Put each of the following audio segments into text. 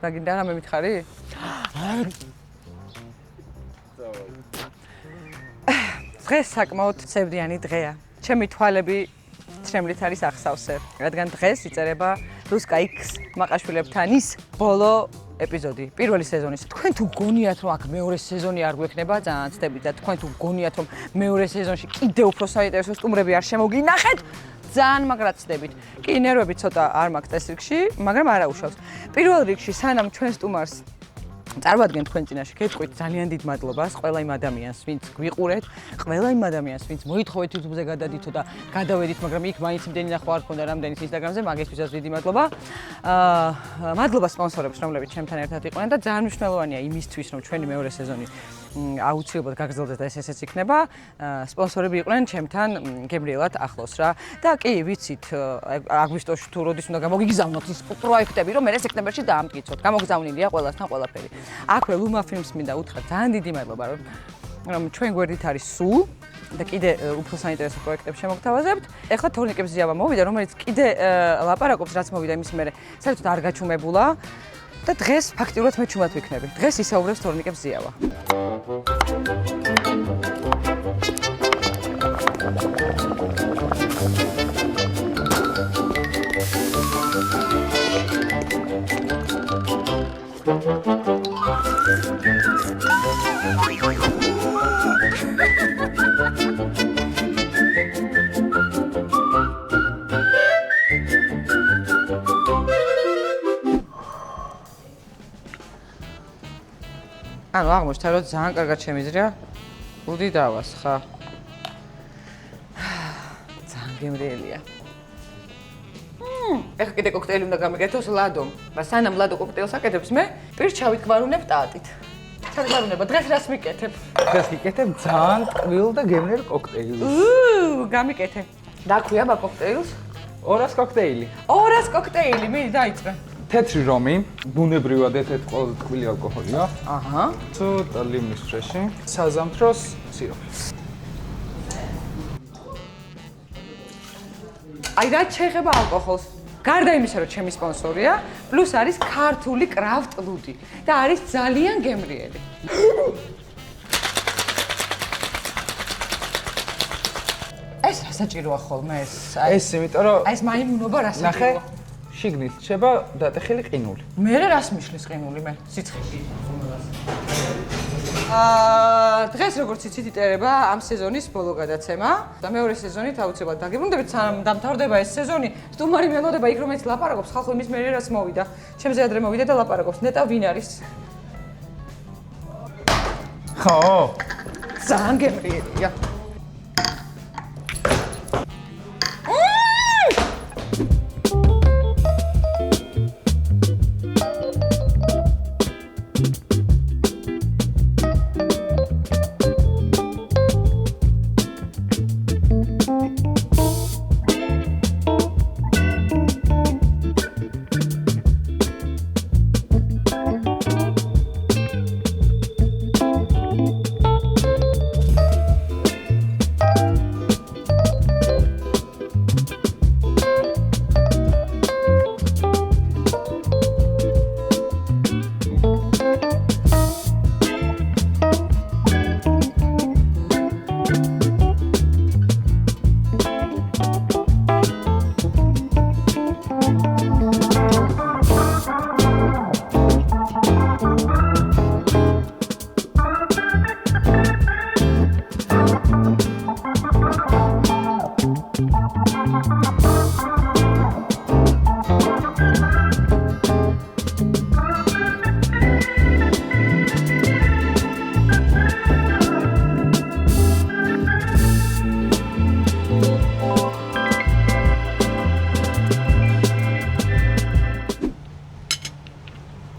რა გინდა რამე მითხარი? დღეს საკმაოდ ცევრიანი დღეა. ჩემი თვალები ცრემლით არის ახსავსე, რადგან დღეს იწერება რუსკა X მაყაშვილებთან ის ბოლო ეპიზოდი, პირველი სეზონის. თქვენ თუ გონიათ, რომ აქ მეორე სეზონი არ გვექნება, ძალიან ცდებით და თქვენ თუ გონიათ, რომ მეორე სეზონში კიდევ უფრო საინტერესო სტუმრები არ შემოგინახეთ, ძალიან მაგრად ცდებით. კი, ნერვები ცოტა არ მაქვს ეს რიგში, მაგრამ არა უშავს. პირველ რიგში, სანამ ჩვენ სტუმარს წარვადგენ თქვენ წინაშე, გეტყვით ძალიან დიდ მადლობას ყველა იმ ადამიანს, ვინც გვიყურეთ, ყველა იმ ადამიანს, ვინც მოითხოვეთ YouTube-ზე გადადითო და გადავედით, მაგრამ იქ მაინც იმდენი ნახვა არ ქონდა რამდენის Instagram-ზე, მაგისთვისაც დიდი მადლობა. მადლობა სპონსორებს, რომლებიც ჩემთან ერთად იყვნენ და ძალიან მნიშვნელოვანია იმისთვის, რომ ჩვენი მეორე სეზონი აუცილებლად გაგრძელდეს და ესეც იქნება. სპონსორები იყვნენ ჩემთან გემრიელად ახლოს რა. და კი, ვიცით, აგვისტოში თუ როდის უნდა გამოგიგზავნოთ ის პროექტები, რომ მე სექტემბერში დაამტკიცოთ. გამოგზავნილია ყველასთან ყველაფერი. აქვე ლუმა ფილმს მინდა უთხრა, ძალიან დიდი მადლობა, რომ ჩვენ გვერდით არის სულ და კიდე უფრო საინტერესო პროექტებს შემოგთავაზებთ. ეხლა თორნიკებს ზიავა მოვიდა, რომელიც კიდე ლაპარაკობს, რაც მოვიდა იმის მერე, საერთოდ არ გაჩუმებულა და დღეს ფაქტიურად მე ჩუმად ვიქნები. დღეს ისაუბრებს თორნიკებს ზიავა. ანუ აღმოჩნდა რომ ძალიან კარგად შემიძლია უდი დავასხა. ძალიან გემრიელია. ეხლა კიდე კოქტეილი უნდა გამიგეთოს ლადომ. და სანამ ლადო კოქტეილს აკეთებს მე პირჩავით გვარუნებ ტატით. თან გვარუნება დღეს რას მიკეთებ? დღეს ვიკეთებ ძალიან ტკბილ და გემრიელ კოქტეილს. გამიკეთე. რა ქვია მაგ კოქტეილს? 200 კოქტეილი. 200 კოქტეილი, მე დაიწყე. თეთრი რომი, ბუნებრივად ერთ-ერთი ყველაზე ტკბილი ალკოჰოლია. აჰა. ცოტა ლიმონის ფრეში, საზამთროს სიროფი. აი რა შეეხება ალკოჰოლს? გარდა იმისა, რომ ჩემი სპონსორია, პლუს არის ქართული კრაფტ ლუდი და არის ძალიან გემრიელი. ეს რა საჭიროა ხოლმე ეს? ეს იმიტომ რომ ეს მაიმუნობა რა საჭიროა? შიგნით ჩება დატეხილი ყინული. მე რას მიშლის ყინული მე? სიცხე. დღეს როგორც იცით იტერება ამ სეზონის ბოლო გადაცემა და მეორე სეზონით აუცილებლად დაგიბრუნდებით სანამ დამთავრდება ეს სეზონი. სტუმარი მელოდება იქ რომელიც ლაპარაკობს, ხალხო იმის მერე რაც მოვიდა. ჩემზე ადრე მოვიდა და ლაპარაკობს. ნეტა ვინ არის? ხო. ძალიან გემრიელია.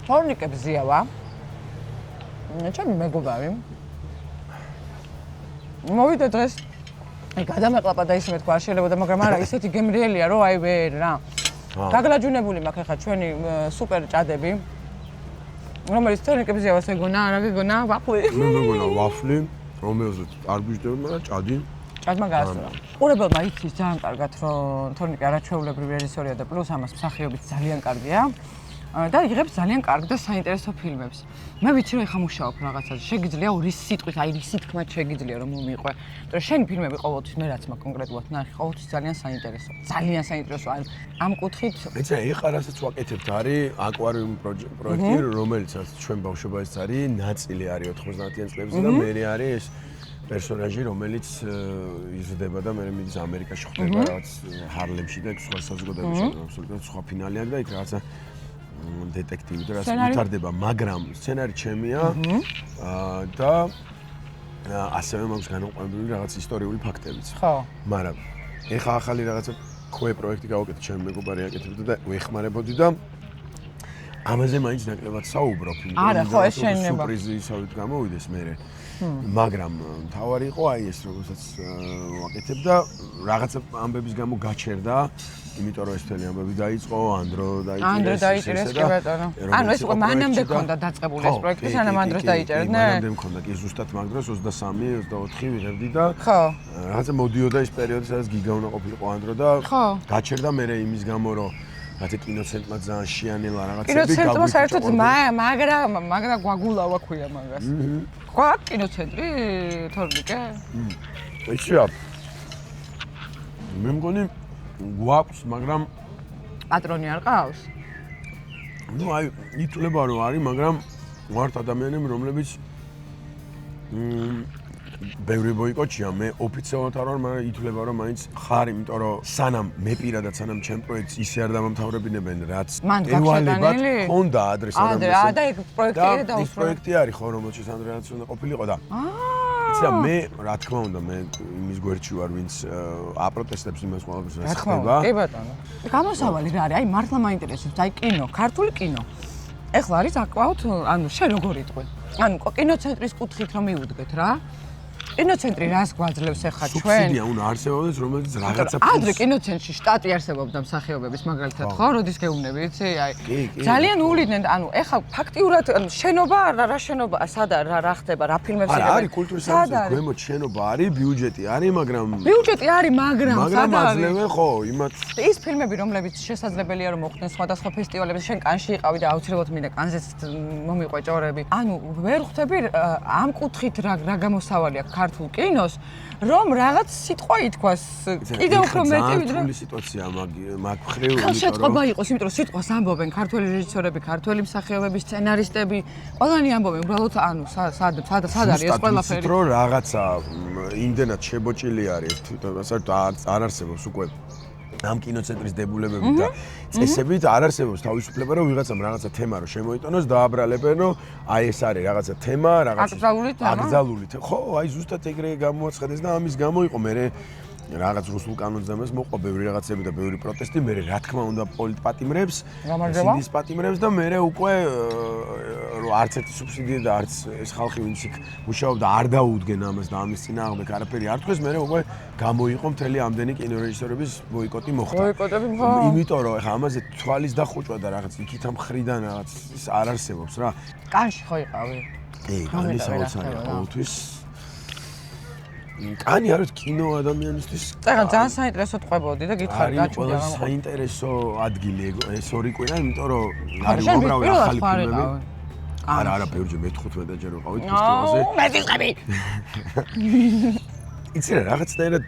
თორნიკებს ზიავა. ჩემი მეგობარი. მოვიდა დღეს. აი გადამეყლაპა და ისე მეთქვა არ შეიძლება, მაგრამ არა ისეთი გემრიელია რომ აი ვერ რა. გაგლაჯუნებული მაქვს ახლა ჩვენი სუპერ ჭადები. რომელიც თორნიკებს ზიავას ეგონა, რა გეგონა? ვაფლი. მე მეგონა ვაფლი, რომელზეც არ გვიждდება, მაგრამ ჭადი. ჭადმა გაასწორა. ყურებელმა იცის ძალიან კარგად რომ თორნიკე არაჩვეულებრივი რეჟისორია და პლუს ამას მსახიობიც ძალიან კარგია. და იღებს ძალიან კარგ და საინტერესო ფილმებს. მე ვიცი რომ ეხა მუშაობ რაღაცაზე. შეგიძლია რის სიტყვით, აი რის სიტყვით შეგიძლია რომ მომიყვე. იმიტომ რომ შენი ფილმები ყოველთვის მე რაც მაქვს კონკრეტულად ნახე, ყოველთვის ძალიან საინტერესო. ძალიან საინტერესო. აი ამ კუთხით ეცა ეხლა რასაც ვაკეთებთ არის აკვარიუმ პროექტი, რომელიც ჩვენ ბავშვობაშიც არის, ნაწილი არის 90-იან წლებზე და მე არის ეს პერსონაჟი, რომელიც იზრდება და მე მიდის ამერიკაში ხდება რაღაც ჰარლემში და სხვა საზოგადოებაში, აბსოლუტურად სხვა ფინალი აქვს და იქ რაღაცა დეტექტივი და რაც ვითარდება, მაგრამ სცენარი ჩემია და ასევე მაქვს განუყენებელი რაღაც ისტორიული ფაქტებიც. ხო. მაგრამ ეხლა ახალი რაღაცა ქვე პროექტი გავაკეთე, ჩემი მეგობარი აკეთებდა და ვეხმარებოდი და ამაზე მაინც ნაკლებად საუბრობ. არა, ხო, ეს შეიძლება. სურპრიზისავით გამოვიდეს მე. მაგრამ თავარი იყო აი ეს რომელსაც ვაკეთებ და რაღაცა ამბების გამო გაჩერდა, იმიტომ რომ ეს მთელი ამბები დაიწყო, ანდრო დაიჭირეს კი ბატონო. ანუ ეს უკვე მანამდე ქონდა დაწყებული ეს პროექტი, სანამ ანდროს დაიჭერდნენ. მანამდე მქონდა კი ზუსტად მაგ დროს 23-24 ვიღებდი და ხო. რაღაცა მოდიოდა ეს პერიოდი, სადაც გიგა უნდა ყოფილიყო ანდრო და გაჩერდა მე იმის გამო რომ რაღაცა კინოცენტრმა ძალიან შეანელა რაღაცები კინოცენტრმა საერთოდ მაგრა გვაგულავა ქვია მაგას. გვაქვს კინოცენტრი თორნიკე? ისია. მე მგონი გვაქვს, მაგრამ პატრონი არ ყავს? ნუ აი ითვლება რომ არის, მაგრამ ვართ ადამიანები, რომლებიც ბევრი ბოიკოტია, მე ოფიციალურად არ ვარ, მაგრამ ითვლება რომ მაინც ხარ, იმიტომ რომ სანამ მე პირადად სანამ ჩემ პროექტს ისე არ დამამთავრებინებენ, რაც ევალებად ჰონდა ადრე სანამ და ეგ პროექტი დაუსრულა. ეს პროექტი არის ხო, რომელშიც ანდრეაც უნდა ყოფილიყო და იცი რა მე რა თქმა უნდა მე იმის გვერდში ვარ, ვინც აპროტესტებს იმას ყველაფერს რაც ხდება. კი ბატონო. გამოსავალი რა არის? აი მართლა მაინტერესებს, აი კინო, ქართული კინო. ეხლა არის აკვაოთ, ანუ შენ როგორ იტყვი? ანუ კინოცენტრის კუთხით რომ მივუდგეთ რა. კინოცენტრი რას გვაძლევს ახლა ჩვენ? სუბსიდია უნდა არსებობდეს, რომელიც რაღაცა ადრე კინოცენტრში შტატი არსებობდა მსახიობების მაგალითად, ხო, როდის გეუბნები, იცი? აი ძალიან უვლიდნენ, ანუ ახლა ფაქტიურად შენობა რა შენობა, სად რა ხდება, რა ფილმებს იღებენ? არა, არის კულტურის სამინისტრო, ქვემოთ შენობა არის, ბიუჯეტი არის, მაგრამ ბიუჯეტი არის, მაგრამ სად არის? აძლევენ ხო, იმათ ის ფილმები, რომლებიც შესაძლებელია რომ მოხვდნენ სხვადასხვა ფესტივალებზე, შენ კანში იყავი და აუცილებლად მინდა კანზეც მომიყვე ჭორები. ანუ ვერ ხვდები ამ კუთხით რა გამოსავალი აქვს ქართულ კინოს, რომ რაღაც სიტყვა ითქვას, კიდევ უფრო მეტი ვიდრე რთული სიტუაცია მაგ ხრივ, ხელშეწყობა იყოს, იმიტომ რომ სიტყვას ამბობენ ქართველი რეჟისორები, ქართველი მსახიობები, სცენარისტები, ყველანი ამბობენ, უბრალოდ ანუ სად არის ეს ყველაფერი? რომ რაღაცა იმდენად შებოჭილი არის, საერთოდ არ არსებობს უკვე ამ კინოცენტრის დებულებები და წესებით არ არსებობს თავისუფლება რომ ვიღაცამ რაღაცა თემა რომ შემოიტანოს დააბრალებენ რომ აი ეს არის რაღაცა თემა რაღაცა აკრძალული თემა ხო აი ზუსტად ეგრე გამოაცხადეს და ამის გამო იყო მე რაღაც რუსულ კანონს დამეს მოყვა ბევრი რაღაცები და ბევრი პროტესტი მე რა თქმა უნდა პოლიტპატიმრებს სინდის პატიმრებს და მე უკვე რომ არც ერთი სუბსიდია და არც ეს ხალხი ვინც იქ მუშაობდა არ დაუდგენ ამას და ამის წინააღმდეგ არაფერი არ თქვეს მე უკვე გამოიყო მთელი ამდენი კინორეჟისორების ბოიკოტი მოხდა ბოიკოტები ხო იმიტომ რომ ეხა ამაზე თვალის დახუჭვა და რაღაც იქით ამ ხრიდან რაღაც ის არ არსებობს რა კანში ხო იყავი კანი საოცარია ყოველთვის კანი არის კინო ადამიანისთვის წეგან ძალიან საინტერესო ტყვებოდი და გითხარი გაჩვენა რა საინტერესო ადგილი ეს ორი კვირა იმიტომ რომ არის უბრალოდ ახალი ფილმები არა ბევრჯერ მე-15 ჯერ ვიყავით ფესტივალზე მე ვიყავი იცი რა რაღაცნაირად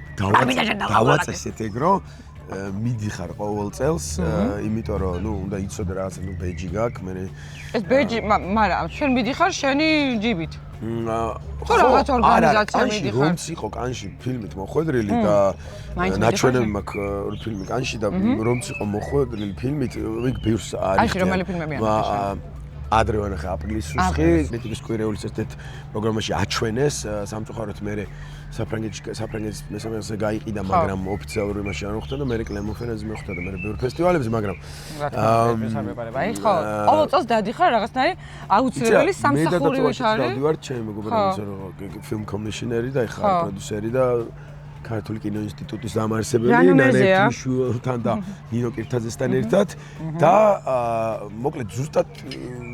დავაწესეთ ეგ რომ მიდიხარ ყოველ წელს იმიტომ რომ ნუ უნდა იცოდე რაღაცა ნუ ბეჯი გაქვს მე ეს ბეჯი მაგრამ შენ მიდიხარ შენი ჯიბით ხო რაღაც ორგანიზაცია მიდიხარ რომც იყო კანში ფილმით მოხვედრილი და ნაჩვენები მაქვს ფილმი კანში და რომც იყო მოხვედრილი ფილმით იქ ბევრს არის აი რომელი ფილმებია ადრე ვანახე აპრილის სუსხი კრიტიკის კვირეულის ერთ პროგრამაში აჩვენეს სამწუხაროდ მე საფრანგეთის მესამეზე გაიყიდა მაგრამ ოფიციალური მასში არ მოხდა და მე კლემოფენაზე მოხდა და მე ბევრ ფესტივალებზე მაგრამ აი ხო ყოველ წელს დადიხარ რაღაცნაირი აუცილებელი სამსახურით არის მე დავდივარ ჩემი მეგობრებთან ფილმ კომისიონერი და ეხლა პროდიუსერი და ქართული კინო ინსტიტუტის დამაარსებელი ნანექიშვილთან და ნინო კირთაძესთან ერთად და მოკლედ ზუსტად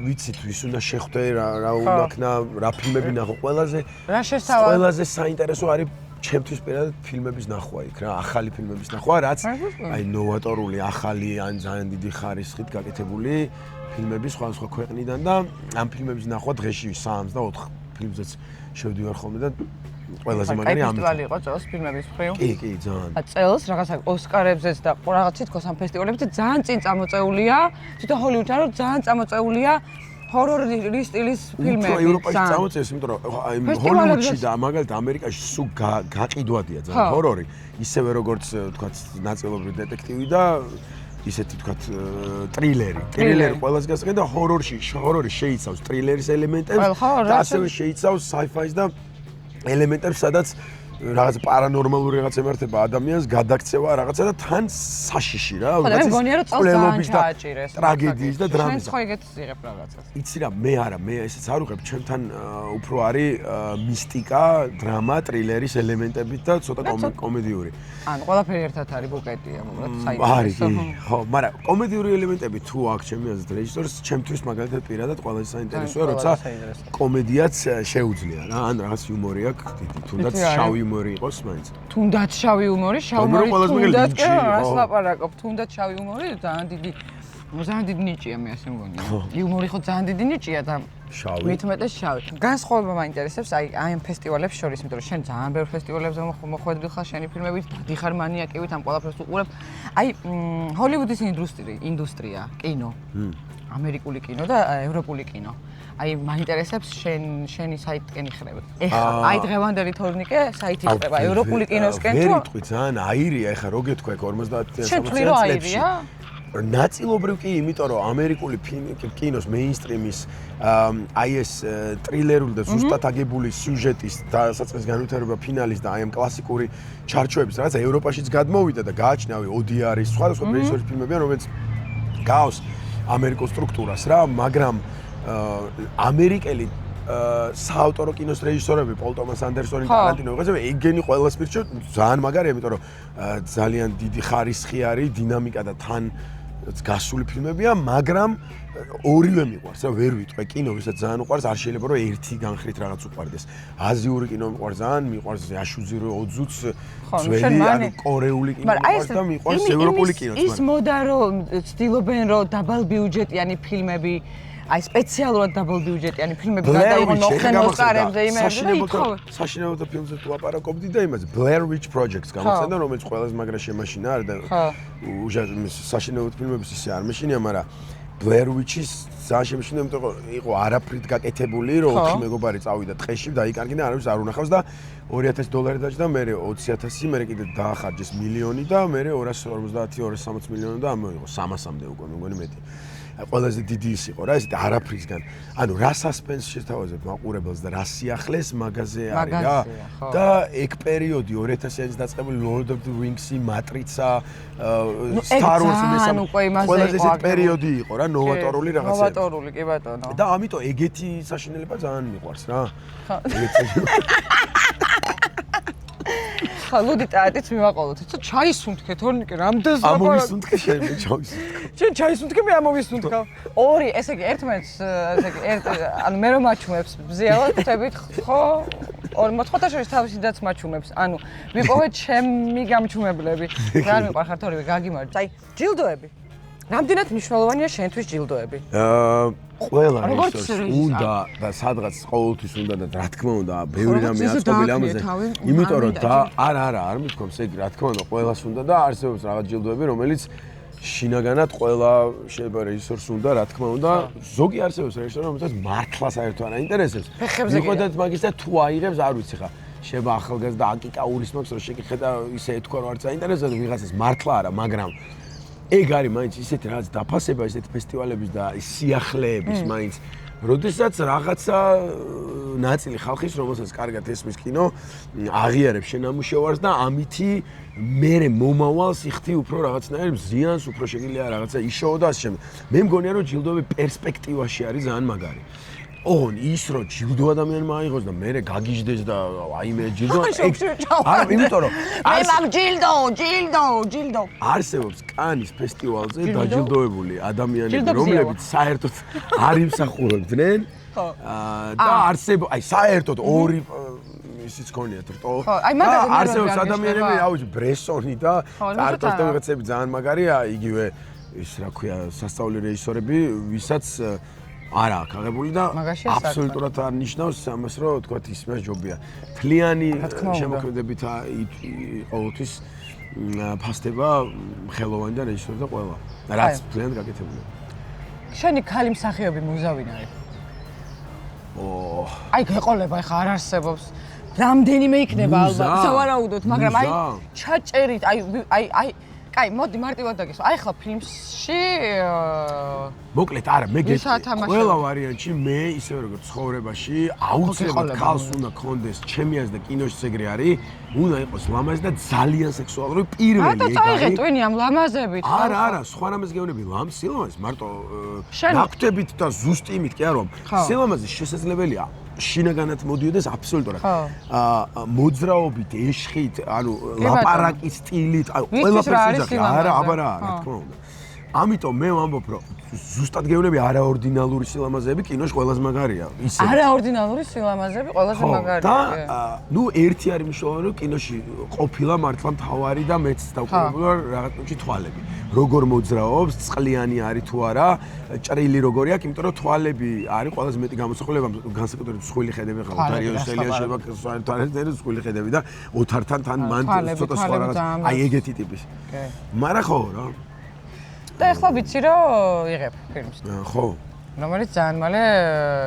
ვიცით ვის უნდა შეხვდე რა უნდა ქნა რა ფილმები ნახო ყველაზე რა შესავალ ყველაზე საინტერესო არის ჩემთვის პირადად ფილმების ნახვა იქ რა, ახალი ფილმების ნახვა, რაც აი ნოვატორული, ახალი ან ძალიან დიდი ხარისხით გაკეთებული ფილმები სხვა ქვეყნიდან და ამ ფილმების ნახვა დღეში 3 და 4 ფილმზეც შევდივარ ხოლმე და ყველაზე მაგარი ამით. ფესტივალი იყო წელს ფილმების მხრივ. კი, ძალიან. წელს რაღაცა ოსკარებზეც და რაღაც თითქოს ამ ფესტივალებზე ძალიან წინ წამოწეულია, თვითონ ჰოლივუდთან რომ ძალიან წამოწეულია ჰორორი სტილის ფილმები. უფრო ევროპაში წამოწევს, იმიტომ რომ აი ჰოლივუდში და მაგალითად ამერიკაში სულ გაყიდვადია ძალიან ჰორორი, ისევე როგორც თქვათ ნაწილობრივ დეტექტივი და ისეთი თქვათ ტრილერი. ტრილერი ყველას გასაგებია და ჰორორი შეიცავს ტრილერის ელემენტებს და ასევე შეიცავს sci-fi-ს და ელემენტებს, სადაც რაღაც პარანორმალური რაღაც ემართება ადამიანს, გადაქცევა რაღაცა და თან საშიში რა, რაღაცის კვლელობის და ტრაგედიის და დრამის. შენ ხო ეგეთს იღებ რაღაცას. იცი რა, მე არა, მე ესეც არ უღებ, ჩემთან უფრო არის მისტიკა, დრამა, ტრილერის ელემენტებით და ცოტა კომედიური. ანუ ყველაფერი ერთად არის ბუკეტია, უბრალოდ არის, ხო, მაგრამ კომედიური ელემენტები თუ აქვს ჩემი აზრით რეჟისორს, ჩემთვის მაგალითად პირადად ყველაზე საინტერესოა, როცა კომედიაც შეუძლია რა, ან რაღაც იუმორი აქვს, თუნდაც შავი იუმორი იყოს მაინც. თუნდაც შავი იუმორი, შავი იუმორი თუნდაც კი რას ლაპარაკობ, თუნდაც შავი იუმორი ძალიან დიდი ნიჭია მე ასე მგონია. იუმორი ხო ძალიან დიდი ნიჭია და შავი. მით უმეტეს შავი. განსხვავება მაინტერესებს აი ამ ფესტივალებს შორის, იმიტომ რომ შენ ძალიან ბევრ ფესტივალებზე მოხვედრილ ხარ შენი ფილმებით, დიხარ მანიაკებით ამ ყველაფერს უყურებ. აი ჰოლივუდის ინდუსტრია, კინო. ამერიკული კინო და ევროპული კინო. აი მაინტერესებს შენი საიტკენ იხრებ. ეხლა აი დღევანდელი თორნიკე საიტი იხრება ევროპული კინოსკენ თუ ვერ იტყვი ძალიან აირია ეხლა რო გეთქვა 50-60 შენ თვლი რომ აირია? ნაწილობრივ კი, იმიტომ რომ ამერიკული კინოს მეინსტრიმის აი ეს ტრილერული და ზუსტად აგებული სიუჟეტის დასაწყის განვითარება ფინალის და აი ამ კლასიკური ჩარჩოების რაღაცა ევროპაშიც გადმოვიდა და გააჩნია ოდიარის სხვადასხვა რეჟისორის ფილმებია, რომელიც გავს ამერიკულ სტრუქტურას რა, მაგრამ ამერიკელი საავტორო კინოს რეჟისორები პოლ ტომას ანდერსონი, ტარანტინო ვიღაცები ეგენი ყველას პირჩო ძალიან მაგარია, იმიტომ რომ ძალიან დიდი ხარისხი არის, დინამიკა და თან გასული ფილმებია, მაგრამ ორივე მიყვარს რა, ვერ ვიტყვე კინო, ვისაც ძალიან უყვარს, არ შეიძლება რომ ერთი განხრით რაღაც უყვარდეს. აზიური კინო მიყვარს ძალიან, მიყვარს Yashuzuru Odzut's ძველი, ანუ კორეული კინო მიყვარს და მიყვარს ევროპული კინოც. ის მოდა რომ ცდილობენ რომ დაბალ ბიუჯეტიანი ფილმები აი სპეციალურად დაბალ ბიუჯეტიანი ფილმები გადაიღონ მოხდენ ოსკარებზე იმერზე და ითხოვენ. საშინაოთა ფილმზე თუ ლაპარაკობდი და იმაზე Blair Witch Project-ს გამოსცემდა, რომელიც ყველაზე მაგრა შემაშინა არის და საშინაოთა ფილმების ისე არ მეშინია, მაგრამ Blair Witch-ის ძალიან შემეშინა, იმიტომ რომ იყო არაფრით გაკეთებული, რომ 4 მეგობარი წავიდა ტყეში, დაიკარგინა, არავის არ უნახავს და $2,000 დაჭდა, მე 20,000, მე კიდე დაახარჯეს მილიონი და მე 250-260 მილიონი და ამოიღო 300-მდე უკვე, მეგონი მეტი. ყველაზე დიდი ის იყო რა, ესეთი არაფრისგან. ანუ რა სასპენსს შეთავაზებ მაყურებელს და რა სიახლეს მაგაზე არის რა. და ეგ პერიოდი 2000-იანის დაწყებული Lord of the Rings-ი, Matrix-ა, Star Wars-ი მესამე. ყველაზე ეს პერიოდი იყო რა, ნოვატორული რაღაცა. ნოვატორული, კი ბატონო. და ამიტომ ეგეთი საშინელება ძალიან მიყვარს რა. ხალუდი ტაატიც მივაყოლოთ. იცი ჩაისუნთქე თორნიკე, რამდენს ლაპარაკობ. ამოვისუნთქე შენ ჩაისუნთქე. შენ ჩაისუნთქე, მე ამოვისუნთქავ. ორი, ესე იგი ერთმანეთს, ესე იგი ანუ მე რომ მაჩუმებს ბზიალა ხტებით ხო? ორი მოთხოვდა შორის თავისიდაც მაჩუმებს. ანუ მიყოვეთ ჩემი გამჩუმებლები. რა მიყვარხართ ორივე გაგიმარჯვეთ. აი, ჯილდოები. რამდენად მნიშვნელოვანია შენთვის ჯილდოები? ყველა რეჟისორს უნდა და სადღაც ყოველთვის უნდა და რა თქმა უნდა, ბევრი რამე აწყობილი ამაზე. იმიტომ რომ და არ მithქვამს ეგ, რა თქმა უნდა, ყველას უნდა და არსებობს რაღაც ჯილდოები, რომელიც შინაგანად ყველა შეიძლება რეჟისორს უნდა, რა თქმა უნდა, ზოგი არსებობს რეჟისორი, რომელსაც მართლა საერთოდ არ აინტერესებს. მიყვედეთ მაგის და თუ აიღებს, არ ვიცი ხა. შეიძლება ახალგაზრდა აკიკაურის მაქვს, რომ შეკითხე და ისე ეთქვა, რომ არც აინტერესებს ვიღაცას მართლა არა, მაგრამ ეგ არის მაინც ისეთი რაღაც დაფასება, ისეთი ფესტივალების და სიახლეების მაინც, როდესაც რაღაცა ნაწილი ხალხის, რომელსაც კარგად ესმის კინო, აღიარებს შენამუშევარს და ამითი მერე მომავალს იხდი უფრო რაღაცნაირ ზიანს, უფრო შეგიძლია რაღაცა იშოო და ასე შემდეგ. მე მგონია რომ ჯილდოები პერსპექტივაში არის ძალიან მაგარი. ოღონ ის რომ ჯილდო ადამიანმა აიღოს და მერე გაგიჟდეს და აი მე ჯილდო არა, იმიტომ რომ მე მაგ ჯილდო არსებობს კანის ფესტივალზე დაჯილდოებული ადამიანები, რომლებიც საერთოდ არ იმსახურებდნენ და არსებობს აი საერთოდ ორი ისიც ქონიათ რტო. აი მაგაზე ნერვები არსებობს არ ადამიანები, გიშლება? აუჯი ბრესონი და არტოს და ვიღაცები ძალიან მაგარია, იგივე ის რა ქვია, სასწავლი რეჟისორები, ვისაც არ აქვს აღებული და აბსოლუტურად არ ნიშნავს ამას, რომ თქვა ის მას ჯობია. თლიანი შემოქმედებით ყოველთვის ფასდება ხელოვანი და რეჟისორი და ყველა. რაც თლიანად გაკეთებულია. შენი ქალი მსახიობი მუზავინ არის? აი გეყოლება ხა არ არსებობს. რამდენიმე იქნება ალბათ, სავარაუდოდ, მაგრამ აი ჩაჭერით, აი კაი, მოდი მარტივად დაგესვა. აი ხლა ფილმში მოკლედ არა, მე ყველა ვარიანტში მე ისე როგორც ცხოვრებაში აუცილებლად ქალს უნდა ქონდეს, ჩემი აზრით და კინოშიც ეგრე არის, უნდა იყოს ლამაზი და ძალიან სექსუალური პირველი ეგ არის. წაიღე ტვინი ამ ლამაზებით. არა, სხვა რამეს გეუბნები, სილამაზის მარტო ნაკვთებით და ზუსტ იმით კი არა, რომ სილამაზის შესაძლებელია შინაგანად მოდიოდეს აბსოლუტურად. მოძრაობით, ეშხით, ანუ ლაპარაკის სტილით, ყველაფერს იძახი. არა, რა თქმა უნდა. ამიტომ მე ვამბობ, რომ ზუსტად გეუბნები არაორდინალური სილამაზეები კინოში ყველაზე მაგარია. ისე. არაორდინალური სილამაზები ყველაზე მაგარია. და ნუ ერთი არის მნიშვნელოვანი, რომ კინოში ყოფილა მართლა მთავარი და მეც დავკარგული რაღაც პუნქტში თვალები. როგორ მოძრაობს, წყლიანი არის თუ არა, ჭრილი როგორი აქვს, იმიტომ რომ თვალები არის ყველაზე მეტი გამოსახულება, განსაკუთრებით მსხვილი ხედები ხარ, ოთარიოს ელიაში თვალებს მსხვილი ხედები და ოთართან თან მან ცოტა სხვა რაღაც, აი ეგეთი ტიპის. მაგრამ ხო რა. და ეხლა ვიცი რომ იღებ ფილმს. ხო. რომელიც ძალიან მალე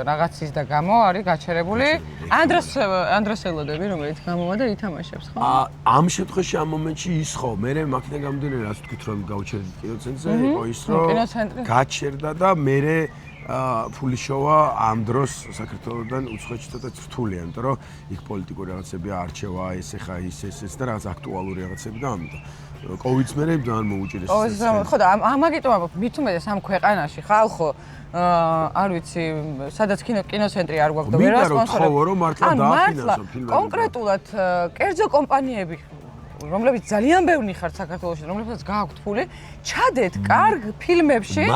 რაღაცის და გამო არის გაჩერებული. ანდრეს ელოდები რომელიც გამოვა და ითამაშებს ხო? ამ შემთხვევაში ამ მომენტში ის ხო, მე მაგიდან გამომდინარე რაც თქვით რომ გავჩერდით კინოცენტრზე, იყო ის რომ გაჩერდა და მე ფული შოვა ამ დროს საქართველოსთან უცხოეთში ცოტა რთულია, იმიტომ რომ იქ პოლიტიკური რაღაცები არჩევა, ეს ხა ის და რაღაც აქტუალური რაღაცები და ამიტომ კოვიდს მერე ძალიან მოუჭირეს. ხო და ამაგიტომ ამბობ, მით უმეტეს ამ ქვეყანაში ხალხო არ ვიცი, სადაც კინოცენტრი არ გვაქვს და ვერას სპონსორებს. რომ მართლა დააფინანსო ფილმები. კონკრეტულად კერძო კომპანიები რომლებიც ძალიან ბევრი ხართ საქართველოში, რომლებსაც გააქვთ ფული, ჩადეთ კარგ ფილმებში.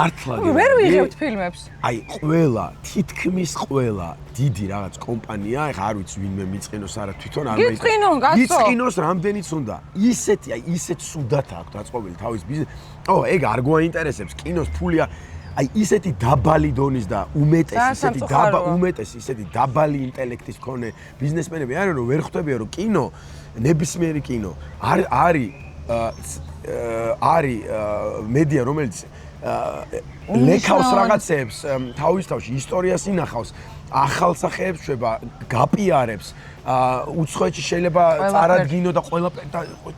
ვერ ვიღებთ ფილმებს. აი, ყველა, თითქმის ყველა დიდი რაღაც კომპანია, ეხა არ ვიცი ვინმე მიწყინოს არა თვითონ არ მეიტყინოს. მიწყინოს რამდენიც უნდა. ისეთ სუდათ აქვს დაწყობილი თავის ბიზნესი. ეგ არ გვაინტერესებს, კინოს ფულია აი ისეთი დაბალი დონის და უმეტეს ისეთი დაბალი ინტელექტის მქონე ბიზნესმენები არიან რომ ვერ ხვდებიან რომ კინო ნებისმიერი კინო არის მედია რომელიც ლეკავს რაღაცებს თავის თავში ისტორიას ინახავს ახალ სახეებს შვება გაპიარებს უცხოეთში შეიძლება წარადგინო და ყველა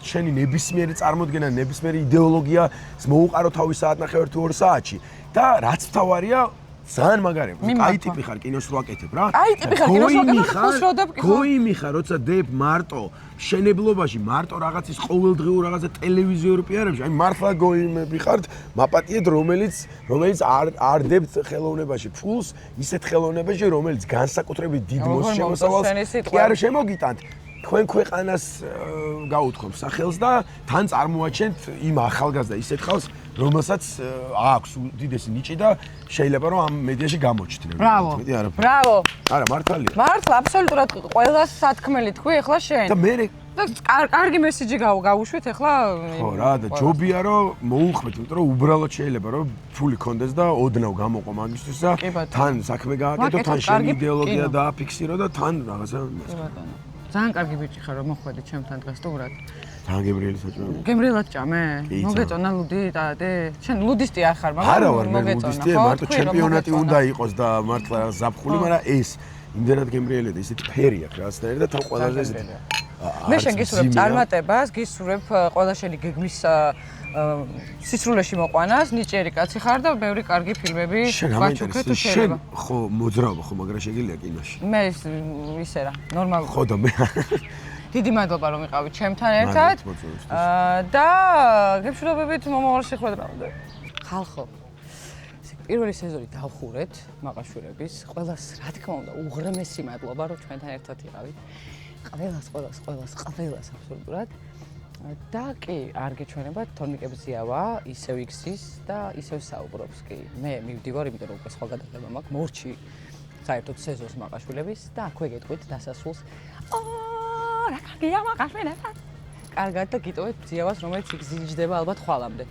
შენი ნებისმიერი წარმოდგენა ნებისმიერი იდეოლოგია მოუყარო თავის საათნახევარ თუ 2 საათში და რაც მთავარია ძალიან მაგარია. კაი ტიპი ხარ კინოს რო აკეთებ რა. კაი ტიპი ხარ კინოს რო აკეთებ და ფულს რო დაბკი. გოიმი ხარ, როცა დებ მარტო შენებლობაში, მარტო რაღაცის ყოველდღიურ რაღაცა ტელევიზიურ პიარებში, აი მართლა გოიმები ხართ, მაპატიეთ რომელიც არ დებთ ხელოვნებაში ფულს, ისეთ ხელოვნებაში, რომელიც განსაკუთრებით დიდ მოსშემოსავალს კი არ შემოგიტანთ. თქვენ ქვეყანას გაუთხოვთ სახელს და თან წარმოაჩენთ იმ ახალგაზრდა ისეთ ხალხს, რომელსაც აქვს უდიდესი ნიჭი და შეიძლება რომ ამ მედიაში გამოჩნდნენ. ბრავო. არა, მართალია. მართლა, აბსოლუტურად ყველა სათქმელი თქვი ახლა შენ. და მე კარგი მესიჯი გავუშვით ახლა. ხო რა, და ჯობია რომ მოუხმეთ, იმიტომ რომ უბრალოდ შეიძლება რომ ფული კონდეს და ოდნავ გამოყო მაგისთვის და თან საქმე გააკეთო, თან შენი იდეოლოგია დააფიქსირო და თან რაღაცა. ძალიან კარგი ბიჭი ხარ რომ მოხვედი ჩემთან დღეს თურმე. ძალიან გემრიელი საჭმელი. გემრიელად ჭამე? მოგეწონა ლუდი და შენ ლუდისტი არ ხარ, მაგრამ არა ვარ, მე ლუდისტი, მარტო ჩემპიონატი უნდა იყოს და მართლა ზაფხული, მაგრამ ეს იმდენად გემრიელია და ისეთი ფერი აქვს რაღაცნაირი და თან ყველაზე ესეთი. მე შენ გისურვებ წარმატებას, გისურვებ ყველა შენი გეგმის სისრულეში მოყვანას, ნიჭიერი კაცი ხარ და ბევრი კარგი ფილმები გაჩუქე თუ შეიძლება. შენ ხო მოძრაობა ხო, მაგრამ შეგიძლია კინოში. მე ისე რა, ნორმალურად. ხო და მე დიდი მადლობა რომ იყავით ჩემთან ერთად. და გეშურობებით მომავალში ხვედრამდე. ხალხო, პირველი სეზონი დავხურეთ მაყაშვილების. ყველას რა თქმა უნდა უღრმესი მადლობა რომ ჩვენთან ერთად იყავით. ყველას აბსოლუტურად. და კი, არ გიჩვენებათ, თორნიკებს ზიავა, ისევ იქცის და ისევ საუბრობს კი. მე მივდივარ, იმიტომ რომ უკვე სხვა გადაღება მაქვს. მორჩი საერთოდ სეზონს მაყაშვილების და აქვე გეტყვით დასასრულს. რა გია მაკაშვილებთან. კარგად და გიტოვეთ ძიავას, რომელიც იგზიჯდება ალბათ ხვალამდე.